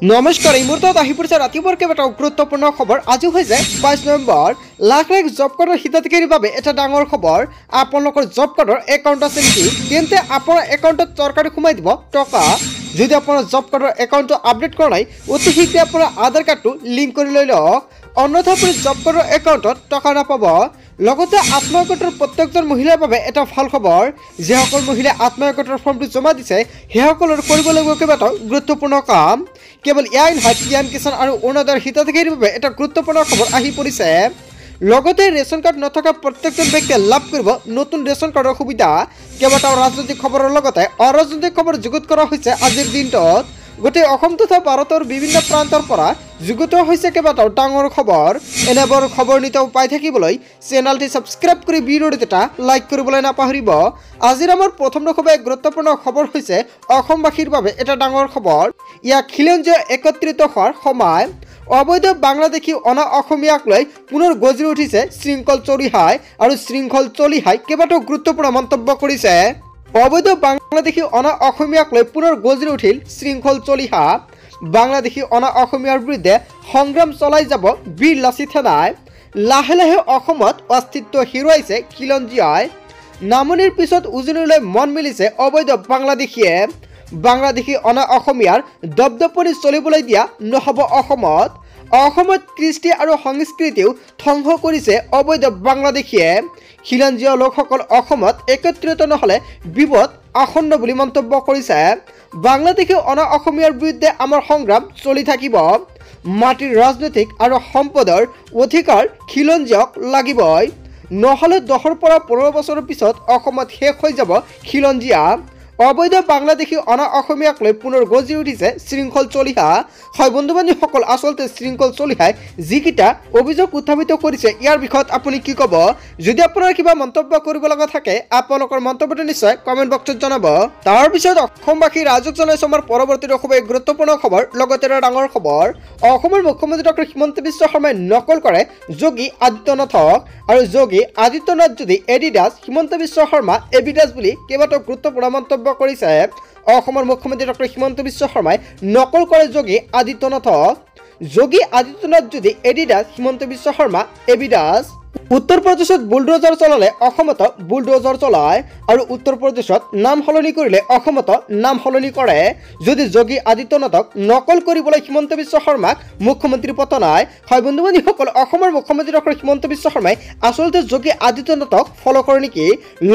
নমস্কাৰ, এই মুহূৰ্তত আহি পৰিছে ৰাতিপুৱাৰ কেইবাটাও গুৰুত্বপূৰ্ণ খবৰ। আজি হৈছে 22 নৱেম্বৰ। লাখ লাখ জব কাৰ্ডৰ হিতাধিকাৰীৰ বাবে এটা ডাঙৰ খবৰ। আপোনালোকৰ জব কাৰ্ডৰ একাউণ্ট আছে নেকি? তেন্তে আপোনাৰ একাউণ্টত চৰকাৰে সোমাই দিব টকা। যদি আপোনাৰ জব কাৰ্ডৰ একাউণ্টটো আপডেট কৰা নাই, অতি শীঘ্ৰে আপোনাৰ আধাৰ কাৰ্ডটো লিংক কৰি লৈ লওক, অন্যথা আপুনি জব কাৰ্ডৰ একাউণ্টত টকা নাপাব। লগতে আত্মসহায়ক গোটৰ প্ৰত্যেকজন মহিলাৰ বাবে এটা ভাল খবৰ। যিসকল মহিলাই আত্মসহায়ক গোটৰ ফৰ্মটো জমা দিছে সেইসকলৰ কৰিব লাগিব কেইবাটাও গুৰুত্বপূৰ্ণ কাম। কেৱল এয়াই নহয়, পিএম কিষাণ আৰু অৰুণোদয়ৰ হিতাধিকাৰীৰ বাবে এটা গুৰুত্বপূৰ্ণ খবৰ আহি পৰিছে। লগতে ৰেচন কাৰ্ড নথকা প্ৰত্যেকজন ব্যক্তিয়ে লাভ কৰিব নতুন ৰেচন কাৰ্ডৰ সুবিধা। কেইবাটাও ৰাজনৈতিক খবৰৰ লগতে অৰাজনৈতিক খবৰ যুগুত কৰা হৈছে আজিৰ দিনটোত। গোটেই অসম তথা ভাৰতৰ বিভিন্ন প্ৰান্তৰ পৰা যুগুত হৈছে কেইবাটাও ডাঙৰ খবৰ। এনেবোৰ খবৰ নিতৌ পাই থাকিবলৈ চেনেলটি ছাবস্ক্ৰাইব কৰি ভিডিঅ'টো এটা লাইক কৰিবলৈ নাপাহৰিব। আজিৰ আমাৰ প্ৰথম খুবেই গুৰুত্বপূৰ্ণ খবৰ হৈছে অসমবাসীৰ বাবে এটা ডাঙৰ খবৰ। ইয়াক খিলঞ্জীয়া একত্ৰিত হোৱাৰ সময়। অবৈধ বাংলাদেশী অনা অসমীয়াক লৈ পুনৰ গজি উঠিছে শৃংখল চলিহাই, আৰু শৃংখল চলিহাই কেইবাটাও গুৰুত্বপূৰ্ণ মন্তব্য কৰিছে। অবৈধ বাংলাদেশী অনা অসমীয়াক লৈ পুনৰ গজি উঠিল শৃংখল চলিহা। বাংলাদেশী অনা অসমীয়াৰ বিৰুদ্ধে সংগ্ৰাম চলাই যাব বীৰ লাচিত সেনাই। লাহে লাহে অসমত অস্তিত্ব হেৰুৱাইছে খিলঞ্জীয়াই। নামনিৰ পিছত উজনিলৈ মন মেলিছে অবৈধ বাংলাদেশীয়ে। বাংলাদেশী অনা অসমীয়াৰ দপদপনি চলিবলৈ দিয়া নহ'ব অসমত। অসমত কৃষ্টি আৰু সংস্কৃতিও ধ্বংস কৰিছে অবৈধ বাংলাদেশীয়ে। খিলঞ্জীয় লোকসকল অসমত একত্ৰিত নহ'লে বিপদ আসন্ন বুলি মন্তব্য কৰিছে। বাংলাদেশী অনা অসমীয়াৰ বিৰুদ্ধে আমাৰ সংগ্ৰাম চলি থাকিব। মাটিৰ ৰাজনৈতিক আৰু সম্পদৰ অধিকাৰ খিলঞ্জীয়ক লাগিবই, নহ'লে 10ৰ পৰা 15 বছৰৰ পিছত অসমত শেষ হৈ যাব খিলঞ্জীয়া। অবৈধ বাংলাদেশী অনা অসমীয়াক লৈ পুনৰ গজি উঠিছে শৃংখল চলিহা। হয় বন্ধু বান্ধৱীসকল, আচলতে শৃংখল চলিহাই যিকেইটা অভিযোগ উত্থাপিত কৰিছে ইয়াৰ বিষয়ত আপুনি কি ক'ব? যদি আপোনাৰ কিবা মন্তব্য কৰিব লগা থাকে আপোনালোকৰ মন্তব্যটো নিশ্চয় কমেণ্ট বক্সত জনাব। তাৰপিছত অসমবাসী ৰাইজক জনাইছো আমাৰ পৰৱৰ্তী খুবেই গুৰুত্বপূৰ্ণ খবৰ, লগতে এটা ডাঙৰ খবৰ। অসমৰ মুখ্যমন্ত্ৰী ডক্টৰ হিমন্ত বিশ্ব শৰ্মাই নকল কৰে যোগী আদিত্যনাথক, আৰু যোগী আদিত্যনাথ যদি এডিডাছ, হিমন্ত বিশ্ব শৰ্মা এডিডাছ বুলি কেইবাটাও গুৰুত্বপূৰ্ণ মন্তব্য কৰিছে। অসমৰ মুখ্যমন্ত্ৰী ডক্টৰ হিমন্ত বিশ্ব শৰ্মাই নকল কৰে যোগী আদিত্যনাথক। যোগী আদিত্যনাথ যদি এডিডাছ, হিমন্ত বিশ্ব শৰ্মা এডিডাছ। উত্তৰ প্ৰদেশত বুলডোজাৰ চলালে অসমতো বুলডোজাৰ চলায়, আৰু উত্তৰ প্ৰদেশত নাম সলনি কৰিলে অসমতো নাম সলনি কৰে। যদি যোগী আদিত্যনাথক নকল কৰিবলৈ হিমন্ত বিশ্ব শৰ্মাক মুখ্যমন্ত্ৰী পতনাই। হয় বন্ধু বান্ধৱীসকল, অসমৰ মুখ্যমন্ত্ৰী ডক্টৰ হিমন্ত বিশ্ব শৰ্মাই আচলতে যোগী আদিত্যনাথক ফ'ল' কৰে নেকি?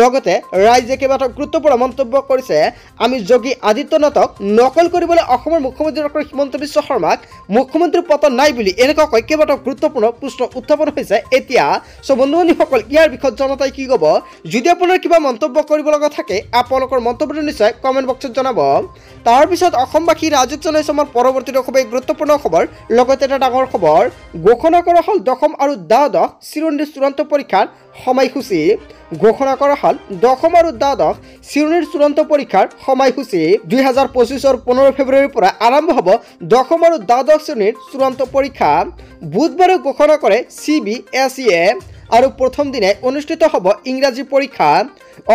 লগতে ৰাইজে কেইবাটাও গুৰুত্বপূৰ্ণ মন্তব্য কৰিছে। আমি যোগী আদিত্যনাথক নকল কৰিবলৈ অসমৰ মুখ্যমন্ত্ৰী ডক্টৰ হিমন্ত বিশ্ব শৰ্মাক মুখ্যমন্ত্ৰী পতন নাই বুলি এনেকুৱাকৈ কেইবাটাও গুৰুত্বপূৰ্ণ প্ৰশ্ন উত্থাপন হৈছে এতিয়া। সো বন্ধু বান্ধৱীসকল, ইয়াৰ বিষয়ত জনতাই কি ক'ব? যদি আপোনাৰ কিবা মন্তব্য কৰিব লগা থাকে আপোনালোকৰ মন্তব্যটো নিশ্চয় কমেণ্ট বক্সত জনাব। তাৰপিছত অসমবাসী ৰাইজক জনাইছো আমাৰ পৰৱৰ্তী খুবেই গুৰুত্বপূৰ্ণ খবৰ, লগতে এটা ডাঙৰ খবৰ। ঘোষণা কৰা হ'ল 10ম আৰু দ্বাদশ শ্ৰেণীৰ চূড়ান্ত পৰীক্ষাৰ সময়সূচী। ঘোষণা কৰা হ'ল 10ম আৰু দ্বাদশ শ্ৰেণীৰ চূড়ান্ত পৰীক্ষাৰ সময়সূচী। 2025ৰ 15 ফেব্ৰুৱাৰীৰ পৰা আৰম্ভ হ'ব 10ম আৰু দ্বাদশ শ্ৰেণীৰ চূড়ান্ত পৰীক্ষা। বুধবাৰে ঘোষণা কৰে CBSE, আৰু প্ৰথম দিনাই অনুষ্ঠিত হ'ব ইংৰাজী পৰীক্ষা।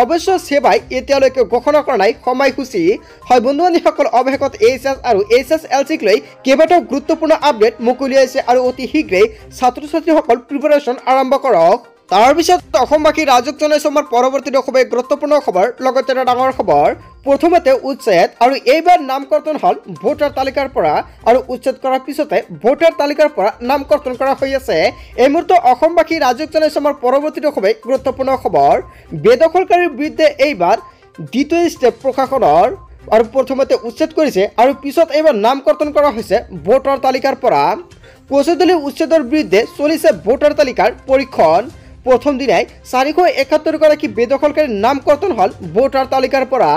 অৱশ্য সেৱাই এতিয়ালৈকে ঘোষণা কৰা নাই সময়সূচী। হয় বন্ধু বান্ধৱীসকল, অৱশেষত HS আৰু HSLCক লৈ কেইবাটাও গুৰুত্বপূৰ্ণ আপডেট মুকলিয়াইছে, আৰু অতি শীঘ্ৰেই ছাত্ৰ ছাত্ৰীসকল প্ৰিপাৰেশ্যন আৰম্ভ কৰক। তাৰপিছত অসমবাসী ৰাইজক জনাইছো আমাৰ পৰৱৰ্তী খুবেই গুৰুত্বপূৰ্ণ খবৰ, লগতে এটা ডাঙৰ খবৰ। প্ৰথমতে উচ্ছেদ, আৰু এইবাৰ নামকৰ্তন হ'ল ভোটাৰ তালিকাৰ পৰা, আৰু উচ্ছেদ কৰাৰ পিছতে ভোটাৰ তালিকাৰ পৰা নামকৰ্তন কৰা হৈ আছে। এই মুহূৰ্তত অসমবাসী ৰাইজক জনাইছো আমাৰ পৰৱৰ্তী খুবেই গুৰুত্বপূৰ্ণ খবৰ। বেদখলকাৰীৰ বিৰুদ্ধে এইবাৰ দ্বিতীয় ষ্টেপ প্ৰশাসনৰ, আৰু প্ৰথমতে উচ্ছেদ কৰিছে আৰু পিছত এইবাৰ নামকৰ্তন কৰা হৈছে ভোটাৰ তালিকাৰ পৰা। 25 উচ্ছেদৰ বিৰুদ্ধে চলিছে ভোটাৰ তালিকাৰ পৰীক্ষণ। প্ৰথম দিনাই 471 গৰাকী বেদখলকাৰীৰ নামকৰ্তন হ'ল ভোটাৰ তালিকাৰ পৰা।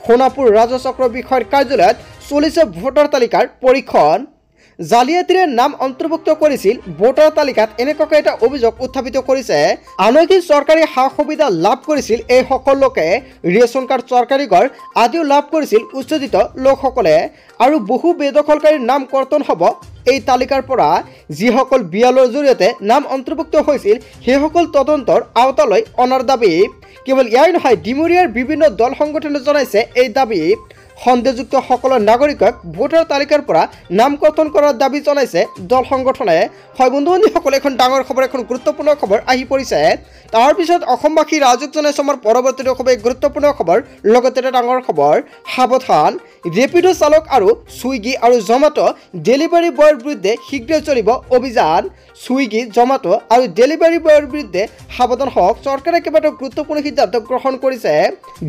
সোণাপুৰ ৰাজচক্ৰ বিষয়ৰ কাৰ্যালয়ত চলিছে ভোটাৰ তালিকাৰ পৰীক্ষণ। জালিয়াতিৰে নাম অন্তৰ্ভুক্ত কৰিছিল ভোটাৰ তালিকাত, এনেকুৱাকৈ এটা অভিযোগ উত্থাপিত কৰিছে। আনকি চৰকাৰী সা সুবিধা লাভ কৰিছিল এইসকল লোকে। ৰেচন কাৰ্ড, চৰকাৰী ঘৰ আদিও লাভ কৰিছিল উচ্ছেদিত লোকসকলে, আৰু বহু বেদখলকাৰীৰ নাম কৰ্তন হ'ব এই তালিকাৰ পৰা। যিসকল বিয়ালৰ জৰিয়তে নাম অন্তৰ্ভুক্ত হৈছিল সেইসকল তদন্তৰ আওতালৈ অনাৰ দাবী। কেৱল ইয়াই নহয়, ডিমৰীয়াৰ বিভিন্ন দল সংগঠনে জনাইছে এই দাবী। সন্দেহযুক্ত সকলো নাগৰিকক ভোটাৰ তালিকাৰ পৰা নাম কৰ্তন কৰাৰ দাবী জনাইছে দল সংগঠনে। হয় বন্ধু বান্ধৱীসকল, এখন ডাঙৰ খবৰ, এখন গুৰুত্বপূৰ্ণ খবৰ আহি পৰিছে। তাৰ পিছত অসমবাসী ৰাজুক জনাইছে আমাৰ পৰৱৰ্তী খুবেই গুৰুত্বপূৰ্ণ খবৰ। লগতে এটা ডাঙৰ খবৰ, সাৱধান, ৰেপিডো চালক আৰু ছুইগি আৰু জমাটো ডেলিভাৰী বয়ৰ বিৰুদ্ধে শীঘ্ৰে চলিব অভিযান। ছুইগি, জমাটো আৰু ডেলিভাৰী বয়ৰ বিৰুদ্ধে সাৱধান হওক। চৰকাৰে কেইবাটাও গুৰুত্বপূৰ্ণ সিদ্ধান্ত গ্ৰহণ কৰিছে।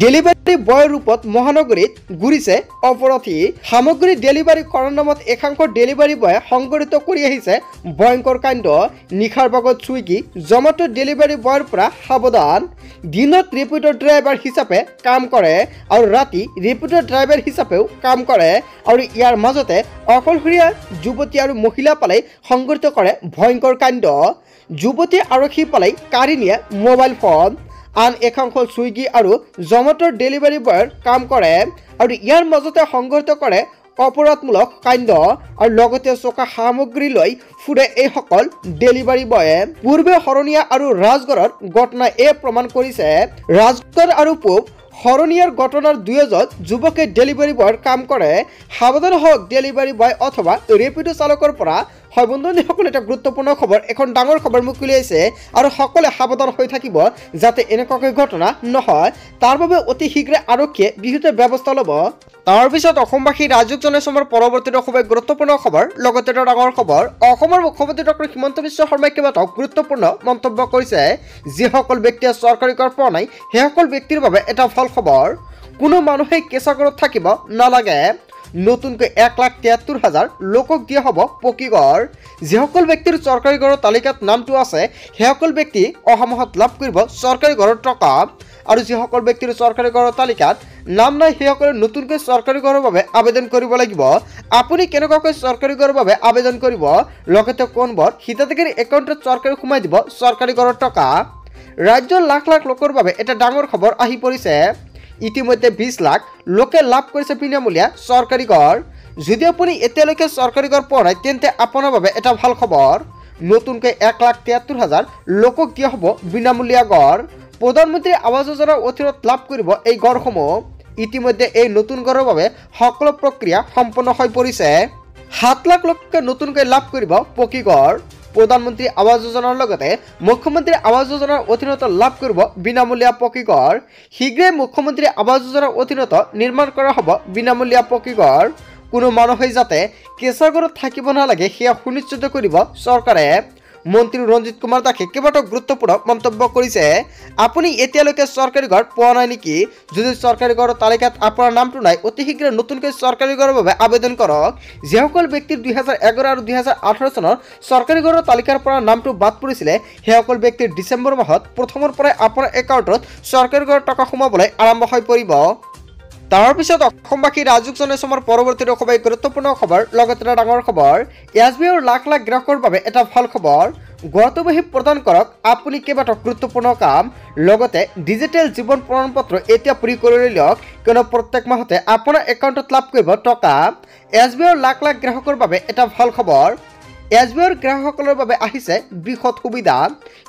ডেলিভাৰী বয়ৰ ৰূপত মহানগৰীত ঘূৰিছে অপৰাধী। সামগ্ৰী ডেলিভাৰী কৰাৰ নামত একাংশ ডেলিভাৰী বয়ে সংঘটিত কৰি আহিছে ভয়ংকৰ কাণ্ড। নিশাৰ ভাগত ছুইগি, জমাটো ডেলিভাৰী বয়ৰ পৰা সাৱধান। দিনত ৰেপিডো ড্ৰাইভাৰ হিচাপে কাম কৰে আৰু ৰাতি ৰেপিডো ড্ৰাইভাৰ হিচাপেও কাম কৰে। আৰু ইয়াৰ মাজতে অকলশৰীয়া যুৱতী আৰু মহিলা পালাই সংঘটিত কৰে ভয়ংকৰ কাণ্ড। যুৱতী আৰক্ষী পালাই কাঢ়ি নিয়ে মোবাইল ফোন। আন একাংশ ছুইগি আৰু জমাটোৰ ডেলিভাৰী বয়ৰ কাম কৰে আৰু ইয়াৰ মাজতে সংঘটিত কৰে অপৰাধমূলক কাণ্ড আৰু লগতে চোকা সামগ্ৰী লৈ ফুৰে এইসকল ডেলিভাৰী বয়ে। পূৰ্বে শৰণীয়া আৰু ৰাজগড়ৰ ঘটনাই প্ৰমাণ কৰিছে। ৰাজগড় আৰু পূব শৰণীয়াৰ ঘটনাৰ দুয়োজন যুৱকে ডেলিভাৰী বয়ৰ কাম কৰে। সাৱধান হওক ডেলিভাৰী বয় অথবা ৰেপিডো চালকৰ পৰা। হয় বন্ধু বান্ধৱীসকল, এটা গুৰুত্বপূৰ্ণ খবৰ, এখন ডাঙৰ খবৰ মোক উলিয়াইছে আৰু সকলোৱে সাৱধান হৈ থাকিব যাতে এনেকুৱাকৈ ঘটনা নহয়। তাৰ বাবে অতি শীঘ্ৰে আৰক্ষীয়ে বিহিত ব্যৱস্থা ল'ব। তাৰপিছত অসমবাসী ৰাজুক জনাইছে আমাৰ পৰৱৰ্তী খুবেই গুৰুত্বপূৰ্ণ খবৰ। লগতে এটা ডাঙৰ খবৰ, অসমৰ মুখ্যমন্ত্ৰী ডক্টৰ হিমন্ত বিশ্ব শৰ্মাই কেইবাটাও গুৰুত্বপূৰ্ণ মন্তব্য কৰিছে। যিসকল ব্যক্তিয়ে চৰকাৰী ঘৰ পোৱা নাই সেইসকল ব্যক্তিৰ বাবে এটা ভাল খবৰ। কোনো মানুহে কেঁচা ঘৰত থাকিব নালাগে। নতুনকৈ 1,73,000 লোকক দিয়া হ'ব পকী ঘৰ। যিসকল ব্যক্তিৰ চৰকাৰী ঘৰৰ তালিকাত নামটো আছে সেইসকল ব্যক্তি অহা মাহত লাভ কৰিব চৰকাৰী ঘৰৰ টকা। আৰু যিসকল ব্যক্তিৰ চৰকাৰী ঘৰৰ তালিকাত নাম নাই সেইসকলে নতুনকৈ চৰকাৰী ঘৰৰ বাবে আবেদন কৰিব লাগিব। আপুনি কেনেকুৱাকৈ চৰকাৰী ঘৰৰ বাবে আবেদন কৰিব, লগতে কোনবোৰ হিতাধিকাৰী একাউণ্টত চৰকাৰে সোমাই দিব চৰকাৰী ঘৰৰ টকা। ৰাজ্যৰ লাখ লাখ লোকৰ বাবে এটা ডাঙৰ খবৰ আহি পৰিছে। ইতিমধ্যে 20 লাখ লোকে লাভ কৰিছে বিনামূলীয়া চৰকাৰী ঘৰ। যদি আপুনি এতিয়ালৈকে চৰকাৰী ঘৰ পোৱা নাই তেন্তে আপোনাৰ বাবে এটা ভাল খবৰ। নতুনকৈ 1,73,000 লোকক দিয়া হ'ব বিনামূলীয়া ঘৰ। প্ৰধানমন্ত্ৰী আৱাস যোজনাৰ অধীনত লাভ কৰিব এই ঘৰসমূহ। ইতিমধ্যে এই নতুন ঘৰৰ বাবে সকলো প্ৰক্ৰিয়া সম্পন্ন হৈ পৰিছে। 7 লাখ লোকে নতুনকৈ লাভ কৰিব পকী ঘৰ। প্ৰধানমন্ত্ৰী আৱাস যোজনাৰ লগতে মুখ্যমন্ত্ৰী আৱাস যোজনাৰ অধীনত লাভ কৰিব বিনামূলীয়া পকী ঘৰ। শীঘ্ৰে মুখ্যমন্ত্ৰী আৱাস যোজনাৰ অধীনত নিৰ্মাণ কৰা হ'ব বিনামূলীয়া পকী ঘৰ। কোনো মানুহে যাতে কেঁচা ঘৰত থাকিব নালাগে সেয়া সুনিশ্চিত কৰিব চৰকাৰে। মন্ত্ৰী ৰঞ্জিত কুমাৰ দাসে কেইবাটাও গুৰুত্বপূৰ্ণ মন্তব্য কৰিছে। আপুনি এতিয়ালৈকে চৰকাৰী ঘৰ পোৱা নাই নেকি? যদি চৰকাৰী ঘৰৰ তালিকাত আপোনাৰ নামটো নাই অতি শীঘ্ৰে নতুনকৈ চৰকাৰী ঘৰৰ বাবে আবেদন কৰক। যিসকল ব্যক্তিৰ 2011 আৰু 2018 চনৰ চৰকাৰী ঘৰৰ তালিকাৰ পৰা নামটো বাদ পৰিছিলে সেইসকল ব্যক্তিৰ ডিচেম্বৰ মাহত প্ৰথমৰ পৰাই আপোনাৰ একাউণ্টত চৰকাৰী ঘৰৰ টকা সোমাবলৈ আৰম্ভ হৈ পৰিব। তাৰপিছত অসমবাসী ৰাজুক জনাইছে আমাৰ পৰৱৰ্তী খুবেই গুৰুত্বপূৰ্ণ খবৰ। লগতে এটা ডাঙৰ খবৰ, SBIৰ লাখ লাখ গ্ৰাহকৰ বাবে এটা ভাল খবৰ। গুৱাহাটী প্ৰদান কৰক আপুনি কেইবাটাও গুৰুত্বপূৰ্ণ কাম। লগতে ডিজিটেল জীৱন প্ৰমাণপত্ৰ এতিয়া পূৰি কৰি লওক, কিয়নো প্ৰত্যেক মাহতে আপোনাৰ একাউণ্টত লাভ কৰিব টকা। SBIৰ লাখ লাখ গ্ৰাহকৰ বাবে এটা ভাল খবৰ। SBIৰ গ্ৰাহকসকলৰ বাবে আহিছে বৃহৎ সুবিধা।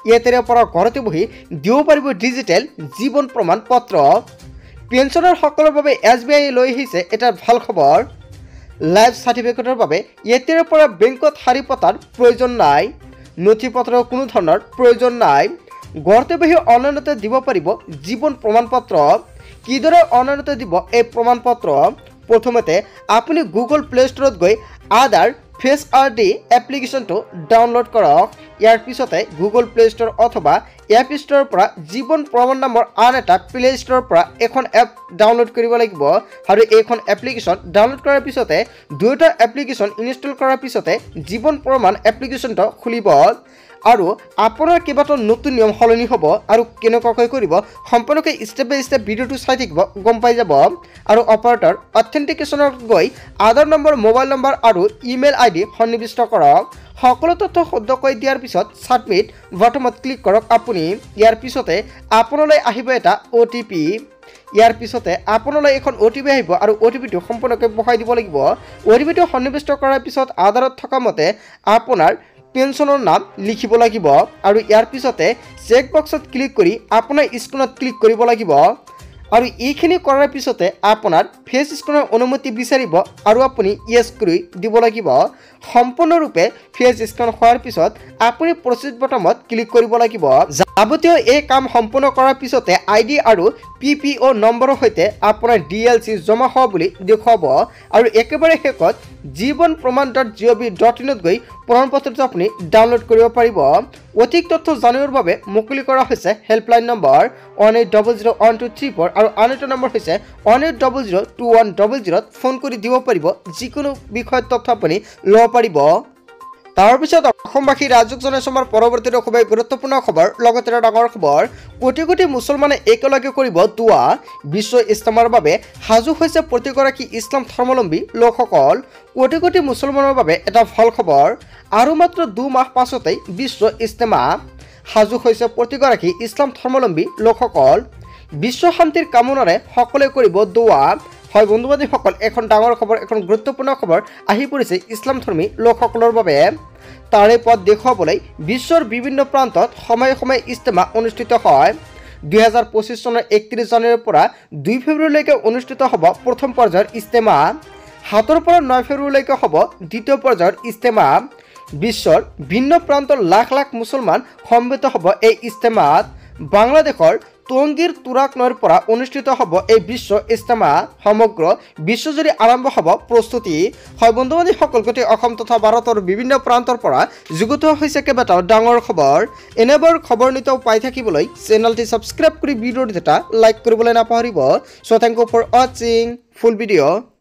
ইয়াৰে পৰা ঘৰতে বহি দিব পাৰিব ডিজিটেল জীৱন প্ৰমাণপত্ৰ। পেঞ্চনাৰ সকলৰ বাবে SBI লৈ আহিছে এটা ভাল খবৰ। লাইফ চাৰ্টিফিকেটৰ বাবে ইয়াৰে পৰা বেংকত শাৰী পতাৰ প্ৰয়োজন নাই। নথি পত্ৰৰ কোনো ধৰণৰ প্ৰয়োজন নাই। ঘৰতে বহি অনলাইনতে দিব পাৰিব জীৱন প্ৰমাণপত্ৰ। কিদৰে অনলাইনতে দিব এই প্ৰমাণপত্ৰ? প্ৰথমতে আপুনি গুগল প্লে ষ্টৰত গৈ আধাৰ ফেচ ID এপ্লিকেশ্যনটো ডাউনলোড কৰক। ইয়াৰ পিছতে গুগল প্লে ষ্টৰ অথবা এপ ষ্টৰৰ পৰা জীৱন প্ৰমাণ নামৰ আন এটা প্লে ষ্টৰৰ পৰা এখন এপ ডাউনলোড কৰিব লাগিব। আৰু এইখন এপ্লিকেশ্যন ডাউনলোড কৰাৰ পিছতে দুয়োটা এপ্লিকেশ্যন ইনষ্টল কৰাৰ পিছতে জীৱন প্ৰমাণ এপ্লিকেশ্যনটো খুলিব। আৰু আপোনাৰ কেইবাটাও নতুন নিয়ম সলনি হ'ব আৰু কেনেকুৱাকৈ কৰিব সম্পূৰ্ণকৈ ষ্টেপ বাই ষ্টেপ ভিডিঅ'টো চাই থাকিব, গম পাই যাব। আৰু অপাৰেটৰ অথেণ্টিকেশ্যনত গৈ আধাৰ নম্বৰ, মোবাইল নম্বৰ আৰু ইমেইল ID সন্নিৱিষ্ট কৰক। সকলো তথ্য শুদ্ধকৈ দিয়াৰ পিছত ছাবমিট বাটনত ক্লিক কৰক আপুনি। ইয়াৰ পিছতে আপোনালৈ আহিব এটা OTP। ইয়াৰ পিছতে আপোনালৈ এখন OTP আহিব আৰু OTPটো সম্পূৰ্ণকৈ বহাই দিব লাগিব। OTPটো সন্নিৱিষ্ট কৰাৰ পিছত আধাৰত থকা মতে আপোনাৰ পেঞ্চনৰ নাম লিখিব লাগিব আৰু ইয়াৰ পিছতে চেক বক্সত ক্লিক কৰি আপোনাৰ স্ক্ৰীনত ক্লিক কৰিব লাগিব। আৰু এইখিনি কৰাৰ পিছতে আপোনাৰ ফেচ স্ক্যানৰ অনুমতি বিচাৰিব আৰু আপুনি ইয়েছ কৰি দিব লাগিব সম্পূৰ্ণৰূপে ফেচ স্ক্যান হোৱাৰ পিছত আপুনি প্ৰচিড বটনত ক্লিক কৰিব লাগিব যাৱতীয় এই কাম সম্পূৰ্ণ কৰাৰ পিছতে আইডি আৰু PPO নম্বৰৰ সৈতে আপোনাৰ DLC জমা হোৱা বুলি দেখুৱাব আৰু একেবাৰে শেষত jibanpraman.gov.in ত গৈ প্ৰমাণপত্ৰটো আপুনি ডাউনলোড কৰিব পাৰিব অধিক তথ্য জানিবৰ বাবে মুকলি কৰা হৈছে হেল্পলাইন নম্বৰ 18001234 আৰু আন এটা নম্বৰ হৈছে 18002100 ত ফোন কৰি দিব পাৰিব যিকোনো বিষয়ত তথ্য আপুনি ল'ব পাৰিব তাৰপিছত অসমবাসী ৰাজ্যক জনাইছো আমাৰ পৰৱৰ্তী খুবেই গুৰুত্বপূৰ্ণ খবৰ লগতে ডাঙৰ খবৰ কোটি কোটি মুছলমানে একেলগে কৰিব দুৱা বিশ্ব ইজতেমাৰ বাবে সাজু হৈছে প্ৰতিগৰাকী ইছলাম ধৰ্মাৱলম্বী লোকসকল কোটি কোটি মুছলমানৰ বাবে এটা ভাল খবৰ আৰু মাত্ৰ 2 মাহ পাছতেই বিশ্ব ইজতেমা সাজু হৈছে প্ৰতিগৰাকী ইছলাম ধৰ্মাৱলম্বী লোকসকল বিশ্ব শান্তিৰ কামনাৰে সকলোৱে কৰিব দুৱা হয় বন্ধু-বান্ধৱীসকল এখন ডাঙৰ খবৰ এখন গুৰুত্বপূৰ্ণ খবৰ আহি পৰিছে ইছলামধৰ্মী লোকসকলৰ বাবে তাৰে পথ দেখুৱাবলৈ বিশ্বৰ বিভিন্ন প্ৰান্তত সময়ে সময়ে ইজতেমা অনুষ্ঠিত হয় 2025 চনৰ 31 জানুৱাৰীৰ পৰা 2 ফেব্ৰুৱাৰীলৈকে অনুষ্ঠিত হ'ব প্ৰথম পৰ্যায়ৰ ইজতেমা 7 পৰা 9 ফেব্ৰুৱাৰীলৈকে হ'ব দ্বিতীয় পৰ্যায়ৰ ইজতেমা বিশ্বৰ ভিন্ন প্ৰান্তৰ লাখ লাখ মুছলমান সমবেত হ'ব এই ইজতেমাত বাংলাদেশৰ টংগীৰ তুৰাক নৈৰ পৰা অনুষ্ঠিত হ'ব এই বিশ্ব ইজতেমা সমগ্ৰ বিশ্বজুৰি আৰম্ভ হ'ব প্ৰস্তুতি হয় বন্ধু-বান্ধৱীসকল গোটেই অসম তথা ভাৰতৰ বিভিন্ন প্ৰান্তৰ পৰা যুগুত হৈছে কেইবাটাও ডাঙৰ খবৰ এনেবোৰ খবৰ নিতৌ পাই থাকিবলৈ চেনেলটি সাবস্ক্ৰাইব কৰি ভিডিঅ'টো এটা লাইক কৰিবলৈ নাপাহৰিব so thank you for watching full video'